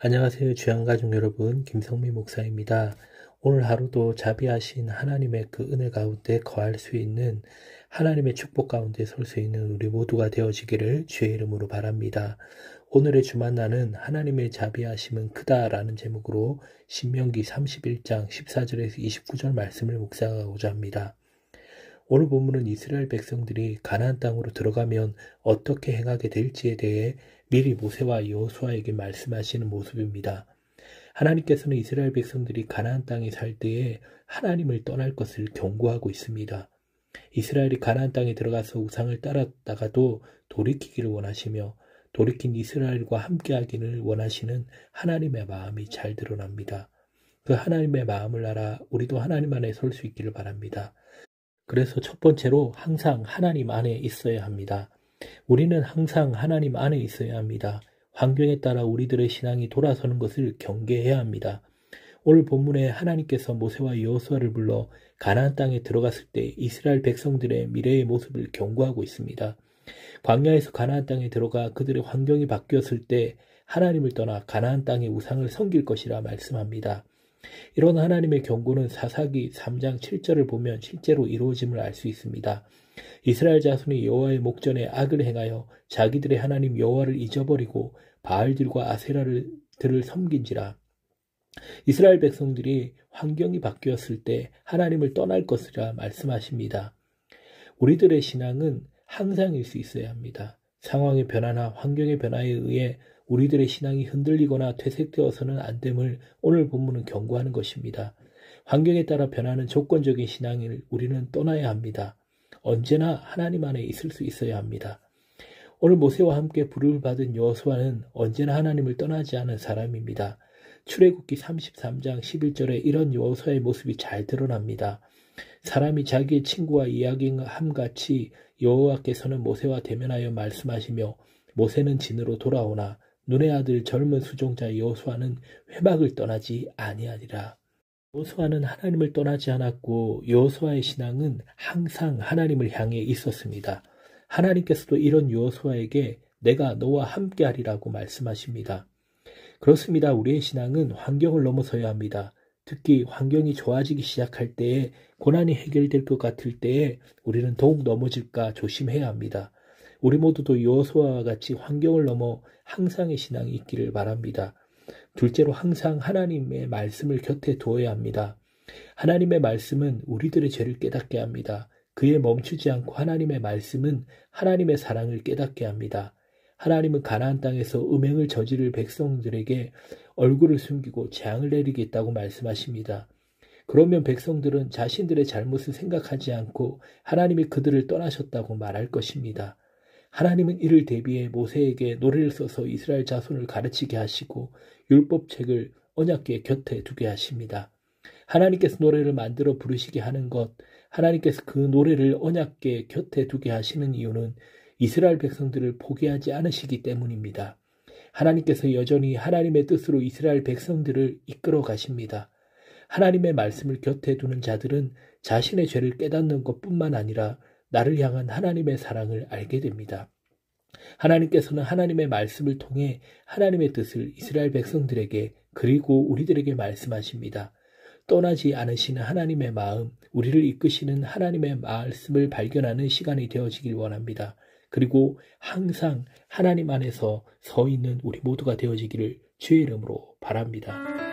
안녕하세요. 주양가족 여러분, 김성미 목사입니다. 오늘 하루도 자비하신 하나님의 그 은혜 가운데 거할 수 있는 하나님의 축복 가운데 설 수 있는 우리 모두가 되어지기를 주의 이름으로 바랍니다. 오늘의 주만나는 하나님의 자비하심은 크다라는 제목으로 신명기 31장 14절에서 29절 말씀을 묵상하고자 합니다. 오늘 본문은 이스라엘 백성들이 가나안 땅으로 들어가면 어떻게 행하게 될지에 대해 미리 모세와 여호수아에게 말씀하시는 모습입니다. 하나님께서는 이스라엘 백성들이 가나안 땅에 살 때에 하나님을 떠날 것을 경고하고 있습니다. 이스라엘이 가나안 땅에 들어가서 우상을 따랐다가도 돌이키기를 원하시며 돌이킨 이스라엘과 함께하기를 원하시는 하나님의 마음이 잘 드러납니다. 그 하나님의 마음을 알아 우리도 하나님 안에 설 수 있기를 바랍니다. 그래서 첫 번째로 항상 하나님 안에 있어야 합니다. 우리는 항상 하나님 안에 있어야 합니다. 환경에 따라 우리들의 신앙이 돌아서는 것을 경계해야 합니다. 오늘 본문에 하나님께서 모세와 여호수아를 불러 가나안 땅에 들어갔을 때 이스라엘 백성들의 미래의 모습을 경고하고 있습니다. 광야에서 가나안 땅에 들어가 그들의 환경이 바뀌었을 때 하나님을 떠나 가나안 땅의 우상을 섬길 것이라 말씀합니다. 이런 하나님의 경고는 사사기 3장 7절을 보면 실제로 이루어짐을 알 수 있습니다. 이스라엘 자손이 여호와의 목전에 악을 행하여 자기들의 하나님 여호와를 잊어버리고 바알들과 아세라들을 섬긴지라. 이스라엘 백성들이 환경이 바뀌었을 때 하나님을 떠날 것이라 말씀하십니다. 우리들의 신앙은 항상일 수 있어야 합니다. 상황의 변화나 환경의 변화에 의해 우리들의 신앙이 흔들리거나 퇴색되어서는 안 됨을 오늘 본문은 경고하는 것입니다. 환경에 따라 변하는 조건적인 신앙을 우리는 떠나야 합니다. 언제나 하나님 안에 있을 수 있어야 합니다. 오늘 모세와 함께 부름을 받은 여호수아는 언제나 하나님을 떠나지 않은 사람입니다. 출애굽기 33장 11절에 이런 여호수아의 모습이 잘 드러납니다. 사람이 자기의 친구와 이야기함같이 여호와께서는 모세와 대면하여 말씀하시며 모세는 진으로 돌아오나 눈의 아들 젊은 수종자 여호수아는 회막을 떠나지 아니하니라. 여호수아는 하나님을 떠나지 않았고 여호수아의 신앙은 항상 하나님을 향해 있었습니다. 하나님께서도 이런 여호수아에게 내가 너와 함께하리라고 말씀하십니다. 그렇습니다. 우리의 신앙은 환경을 넘어서야 합니다. 특히 환경이 좋아지기 시작할 때에 고난이 해결될 것 같을 때에 우리는 더욱 넘어질까 조심해야 합니다. 우리 모두도 여호수아와 같이 환경을 넘어 항상의 신앙이 있기를 바랍니다. 둘째로 항상 하나님의 말씀을 곁에 두어야 합니다. 하나님의 말씀은 우리들의 죄를 깨닫게 합니다. 그에 멈추지 않고 하나님의 말씀은 하나님의 사랑을 깨닫게 합니다. 하나님은 가나안 땅에서 음행을 저지를 백성들에게 얼굴을 숨기고 재앙을 내리겠다고 말씀하십니다. 그러면 백성들은 자신들의 잘못을 생각하지 않고 하나님이 그들을 떠나셨다고 말할 것입니다. 하나님은 이를 대비해 모세에게 노래를 써서 이스라엘 자손을 가르치게 하시고 율법책을 언약궤 곁에 두게 하십니다. 하나님께서 노래를 만들어 부르시게 하는 것, 하나님께서 그 노래를 언약궤 곁에 두게 하시는 이유는 이스라엘 백성들을 포기하지 않으시기 때문입니다. 하나님께서 여전히 하나님의 뜻으로 이스라엘 백성들을 이끌어 가십니다. 하나님의 말씀을 곁에 두는 자들은 자신의 죄를 깨닫는 것뿐만 아니라 나를 향한 하나님의 사랑을 알게 됩니다. 하나님께서는 하나님의 말씀을 통해 하나님의 뜻을 이스라엘 백성들에게 그리고 우리들에게 말씀하십니다. 떠나지 않으시는 하나님의 마음, 우리를 이끄시는 하나님의 말씀을 발견하는 시간이 되어지길 원합니다. 그리고 항상 하나님 안에서 서 있는 우리 모두가 되어지기를 주의 이름으로 바랍니다.